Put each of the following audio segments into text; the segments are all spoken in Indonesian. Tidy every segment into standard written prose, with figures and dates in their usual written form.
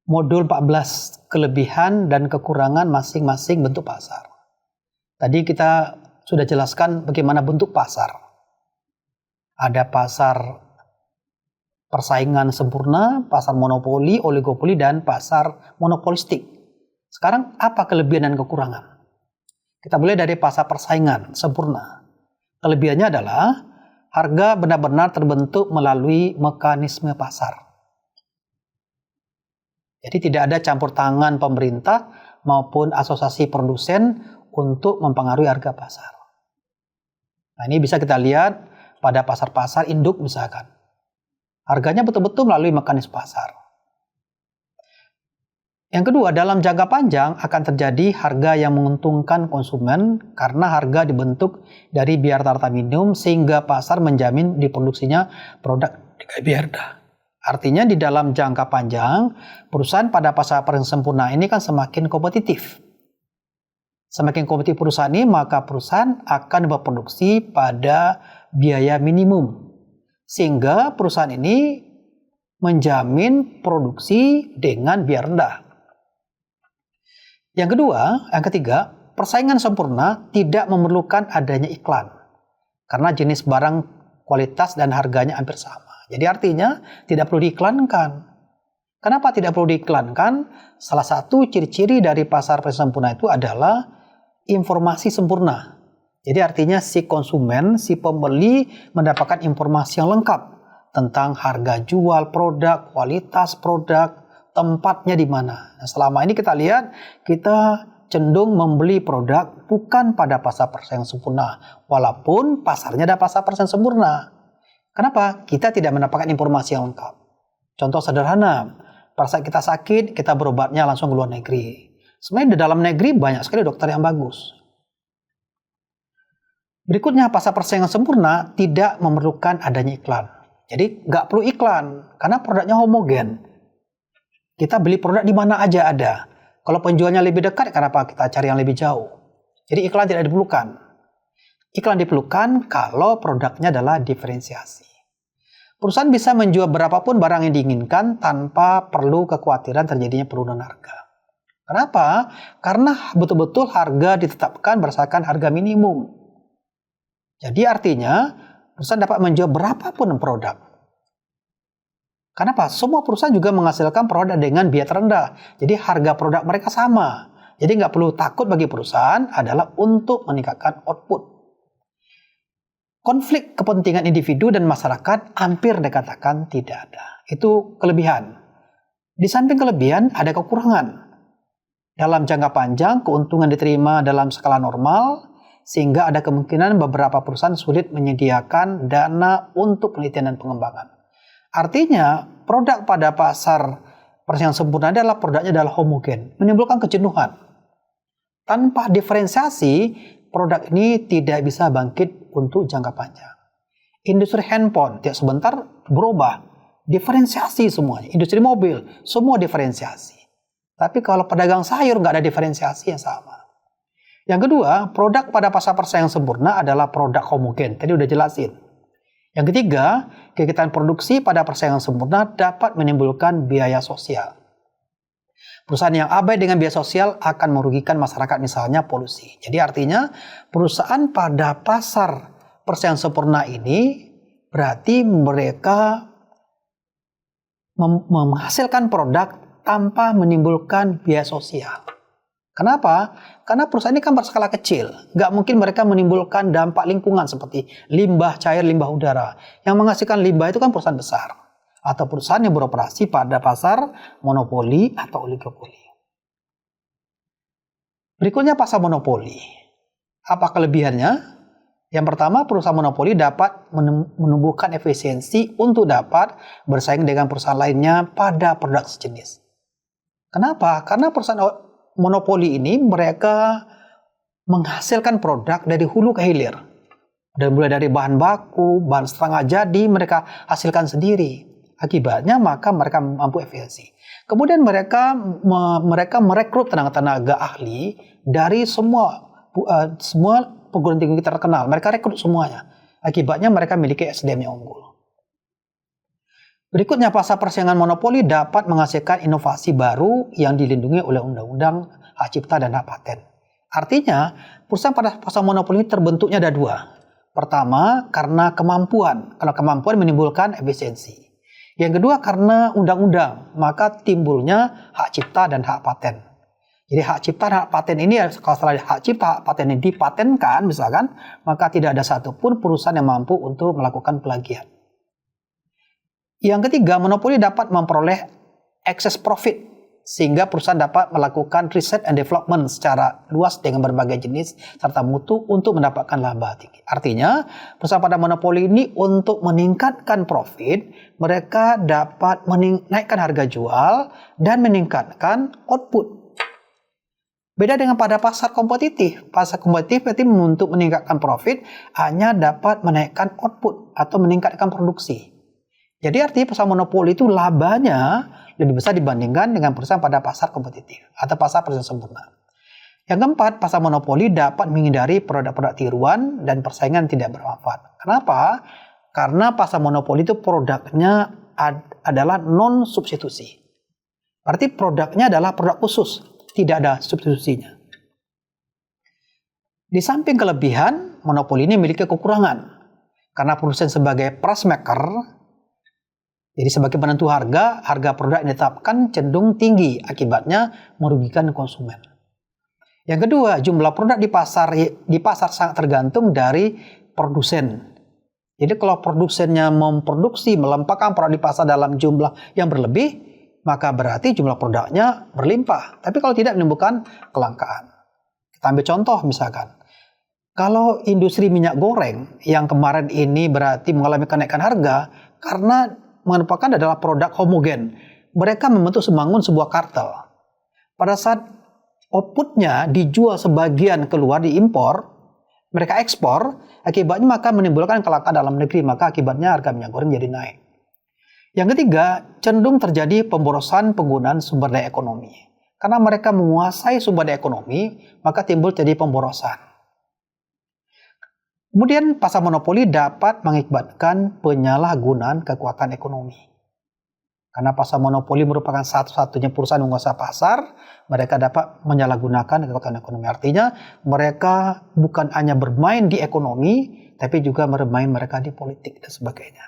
modul 14 kelebihan dan kekurangan masing-masing bentuk pasar. Tadi kita sudah jelaskan bagaimana bentuk pasar. Ada pasar persaingan sempurna, pasar monopoli, oligopoli, dan pasar monopolistik. Sekarang apa kelebihan dan kekurangan? Kita mulai dari pasar persaingan sempurna. Kelebihannya adalah harga benar-benar terbentuk melalui mekanisme pasar. Jadi tidak ada campur tangan pemerintah maupun asosiasi produsen untuk mempengaruhi harga pasar. Nah, ini bisa kita lihat pada pasar-pasar induk misalkan. Harganya betul-betul melalui mekanisme pasar. Yang kedua, dalam jangka panjang akan terjadi harga yang menguntungkan konsumen karena harga dibentuk dari biaya rata-rata minimum sehingga pasar menjamin diproduksinya produk dengan biaya rendah. Artinya di dalam jangka panjang, perusahaan pada pasar persaingan sempurna ini kan semakin kompetitif. Semakin kompetitif perusahaan ini, maka perusahaan akan berproduksi pada biaya minimum. Sehingga perusahaan ini menjamin produksi dengan biaya rendah. Yang ketiga, persaingan sempurna tidak memerlukan adanya iklan. Karena jenis barang, kualitas, dan harganya hampir sama. Jadi artinya tidak perlu diiklankan. Kenapa tidak perlu diiklankan? Salah satu ciri-ciri dari pasar persaingan sempurna itu adalah informasi sempurna. Jadi artinya si konsumen, si pembeli mendapatkan informasi yang lengkap tentang harga jual produk, kualitas produk, tempatnya di mana. Nah, selama ini kita lihat kita cenderung membeli produk bukan pada pasar persaingan sempurna, walaupun pasarnya ada pasar persaingan sempurna. Kenapa? Kita tidak mendapatkan informasi yang lengkap. Contoh sederhana, pada saat kita sakit, kita berobatnya langsung ke luar negeri. Sebenarnya di dalam negeri banyak sekali dokter yang bagus. Berikutnya, pasar persaingan sempurna tidak memerlukan adanya iklan. Jadi nggak perlu iklan, karena produknya homogen. Kita beli produk di mana aja ada. Kalau penjualnya lebih dekat, kenapa kita cari yang lebih jauh? Jadi iklan tidak diperlukan. Iklan diperlukan kalau produknya adalah diferensiasi. Perusahaan bisa menjual berapapun barang yang diinginkan tanpa perlu kekhawatiran terjadinya penurunan harga. Kenapa? Karena betul-betul harga ditetapkan berdasarkan harga minimum. Jadi artinya perusahaan dapat menjual berapapun produk. Kenapa? Semua perusahaan juga menghasilkan produk dengan biaya terendah. Jadi harga produk mereka sama. Jadi nggak perlu takut bagi perusahaan adalah untuk meningkatkan output. Konflik kepentingan individu dan masyarakat hampir dikatakan tidak ada. Itu kelebihan. Di samping kelebihan ada kekurangan. Dalam jangka panjang, keuntungan diterima dalam skala normal, sehingga ada kemungkinan beberapa perusahaan sulit menyediakan dana untuk penelitian dan pengembangan. Artinya, produk pada pasar persaingan sempurna adalah produknya adalah homogen, menimbulkan kejenuhan. Tanpa diferensiasi, produk ini tidak bisa bangkit untuk jangka panjang. Industri handphone tiap sebentar berubah, diferensiasi semuanya. Industri mobil, semua diferensiasi. Tapi kalau pedagang sayur nggak ada diferensiasi yang sama. Yang kedua, produk pada pasar persaingan sempurna adalah produk homogen. Tadi udah jelasin. Yang ketiga, kegiatan produksi pada persaingan sempurna dapat menimbulkan biaya sosial. Perusahaan yang abai dengan biaya sosial akan merugikan masyarakat, misalnya polusi. Jadi artinya perusahaan pada pasar persaingan sempurna ini berarti mereka menghasilkan produk tanpa menimbulkan biaya sosial. Kenapa? Karena perusahaan ini kan berskala kecil. Nggak mungkin mereka menimbulkan dampak lingkungan seperti limbah cair, limbah udara. Yang menghasilkan limbah itu kan perusahaan besar. Atau perusahaan yang beroperasi pada pasar monopoli atau oligopoli. Berikutnya pasar monopoli. Apa kelebihannya? Yang pertama, perusahaan monopoli dapat menumbuhkan efisiensi untuk dapat bersaing dengan perusahaan lainnya pada produk sejenis. Kenapa? Karena perusahaan monopoli ini mereka menghasilkan produk dari hulu ke hilir. Dan mulai dari bahan baku, bahan setengah jadi mereka hasilkan sendiri. Akibatnya maka mereka mampu efisiensi. Kemudian mereka merekrut tenaga ahli dari semua perguruan tinggi terkenal. Mereka rekrut semuanya. Akibatnya mereka memiliki SDM yang unggul. Berikutnya, pasar persaingan monopoli dapat menghasilkan inovasi baru yang dilindungi oleh undang-undang hak cipta dan hak paten. Artinya, perusahaan pada pasar monopoli ini terbentuknya ada dua. Pertama, karena kemampuan. Kalau kemampuan menimbulkan efisiensi. Yang kedua, karena undang-undang, maka timbulnya hak cipta dan hak paten. Jadi hak cipta dan hak paten ini, kalau setelah hak cipta, hak paten ini dipatenkan misalkan, maka tidak ada satupun perusahaan yang mampu untuk melakukan plagiat. Yang ketiga, monopoli dapat memperoleh excess profit, sehingga perusahaan dapat melakukan research and development secara luas dengan berbagai jenis serta mutu untuk mendapatkan laba tinggi. Artinya, perusahaan pada monopoli ini untuk meningkatkan profit, mereka dapat menaikkan harga jual dan meningkatkan output. Beda dengan pada pasar kompetitif. Pasar kompetitif berarti untuk meningkatkan profit hanya dapat menaikkan output atau meningkatkan produksi. Jadi artinya perusahaan monopoli itu labanya lebih besar dibandingkan dengan perusahaan pada pasar kompetitif atau pasar persaingan sempurna. Yang keempat, pasar monopoli dapat menghindari produk-produk tiruan dan persaingan tidak bermanfaat. Kenapa? Karena pasar monopoli itu produknya adalah non-substitusi. Berarti produknya adalah produk khusus, tidak ada substitusinya. Di samping kelebihan, monopoli ini memiliki kekurangan. Karena produsen sebagai price maker, jadi sebagai penentu harga produk yang ditetapkan cenderung tinggi, akibatnya merugikan konsumen. Yang kedua, jumlah produk di pasar sangat tergantung dari produsen. Jadi kalau produsennya memproduksi, melimpahkan produk di pasar dalam jumlah yang berlebih, maka berarti jumlah produknya berlimpah. Tapi kalau tidak, menimbulkan kelangkaan. Kita ambil contoh misalkan, kalau industri minyak goreng yang kemarin ini berarti mengalami kenaikan harga karena merupakan adalah produk homogen. Mereka membentuk membangun sebuah kartel. Pada saat outputnya dijual sebagian keluar diimpor, mereka ekspor, akibatnya maka menimbulkan kelangkaan dalam negeri, maka akibatnya harga minyak goreng jadi naik. Yang ketiga, cenderung terjadi pemborosan penggunaan sumber daya ekonomi. Karena mereka menguasai sumber daya ekonomi, maka timbul jadi pemborosan. Kemudian pasar monopoli dapat mengakibatkan penyalahgunaan kekuatan ekonomi. Karena pasar monopoli merupakan satu-satunya perusahaan menguasai pasar, mereka dapat menyalahgunakan kekuatan ekonomi. Artinya mereka bukan hanya bermain di ekonomi, tapi juga bermain mereka di politik dan sebagainya.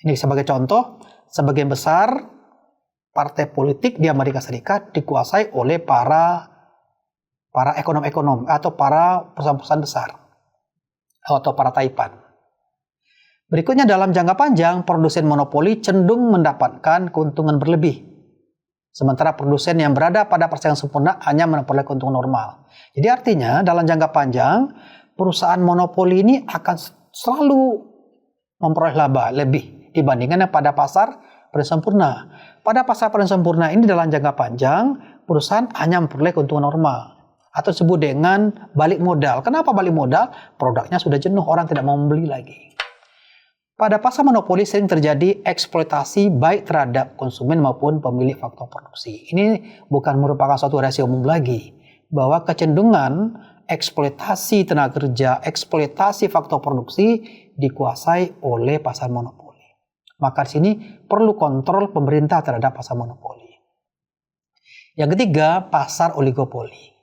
Ini sebagai contoh, sebagian besar partai politik di Amerika Serikat dikuasai oleh para ekonom-ekonom atau para perusahaan-perusahaan besar atau para taipan. Berikutnya, dalam jangka panjang, produsen monopoli cenderung mendapatkan keuntungan berlebih. Sementara produsen yang berada pada persaingan sempurna hanya memperoleh keuntungan normal. Jadi artinya, dalam jangka panjang, perusahaan monopoli ini akan selalu memperoleh laba lebih dibandingkan pada pasar persaingan sempurna. Pada pasar persaingan sempurna ini dalam jangka panjang, perusahaan hanya memperoleh keuntungan normal. Atau disebut dengan balik modal. Kenapa balik modal? Produknya sudah jenuh, orang tidak mau membeli lagi. Pada pasar monopoli sering terjadi eksploitasi baik terhadap konsumen maupun pemilik faktor produksi. Ini bukan merupakan suatu rahasia umum lagi, bahwa kecenderungan eksploitasi tenaga kerja, eksploitasi faktor produksi dikuasai oleh pasar monopoli. Maka di sini perlu kontrol pemerintah terhadap pasar monopoli. Yang ketiga, pasar oligopoli.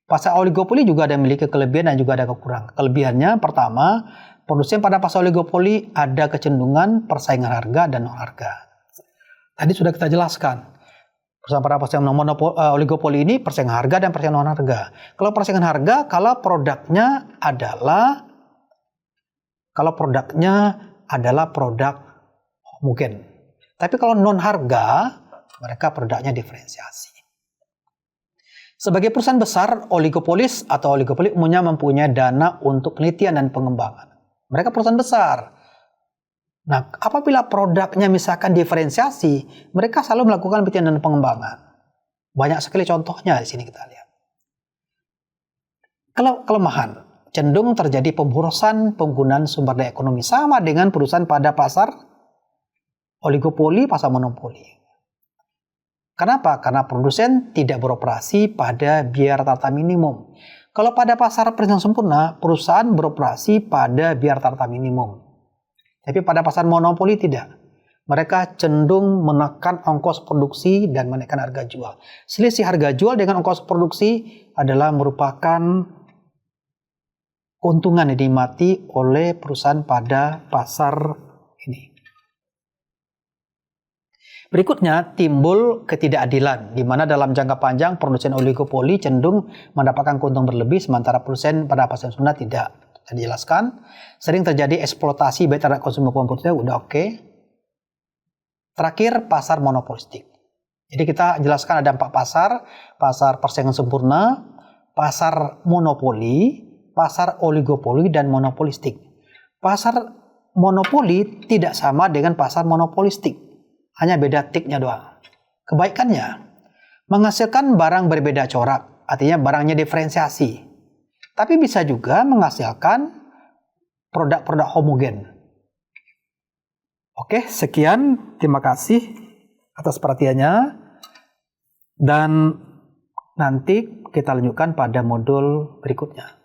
Pasar oligopoli juga ada memiliki kelebihan dan juga ada kekurangan. Kelebihannya pertama, produsen pada pasar oligopoli ada kecenderungan persaingan harga dan non harga. Tadi sudah kita jelaskan. Perusahaan pada pasar oligopoli ini persaingan harga dan persaingan non harga. Kalau persaingan harga, kalau produknya adalah produk homogen. Tapi kalau non harga, mereka produknya diferensiasi. Sebagai perusahaan besar, oligopolis atau oligopoli umumnya mempunyai dana untuk penelitian dan pengembangan. Mereka perusahaan besar. Nah, apabila produknya misalkan diferensiasi, mereka selalu melakukan penelitian dan pengembangan. Banyak sekali contohnya di sini kita lihat. Kelemahan, cenderung terjadi pemborosan penggunaan sumber daya ekonomi sama dengan perusahaan pada pasar oligopoli, pasar monopoli. Kenapa? Karena produsen tidak beroperasi pada biaya rata-rata minimum. Kalau pada pasar persaingan sempurna, perusahaan beroperasi pada biaya rata-rata minimum. Tapi pada pasar monopoli tidak. Mereka cenderung menekan ongkos produksi dan menaikkan harga jual. Selisih harga jual dengan ongkos produksi adalah merupakan keuntungan yang dinikmati oleh perusahaan pada pasar ini. Berikutnya, timbul ketidakadilan, di mana dalam jangka panjang produsen oligopoli cenderung mendapatkan keuntungan berlebih, sementara produsen pada pasar tradisional tidak. Saya dijelaskan, sering terjadi eksploitasi baik terhadap konsumen maupun produsen, udah oke. Terakhir, pasar monopolistik. Jadi kita jelaskan ada 4 pasar, pasar persaingan sempurna, pasar monopoli, pasar oligopoli, dan monopolistik. Pasar monopoli tidak sama dengan pasar monopolistik, hanya beda tiknya doang. Kebaikannya, menghasilkan barang berbeda corak, artinya barangnya diferensiasi. Tapi bisa juga menghasilkan produk-produk homogen. Oke, sekian. Terima kasih atas perhatiannya. Dan nanti kita lanjutkan pada modul berikutnya.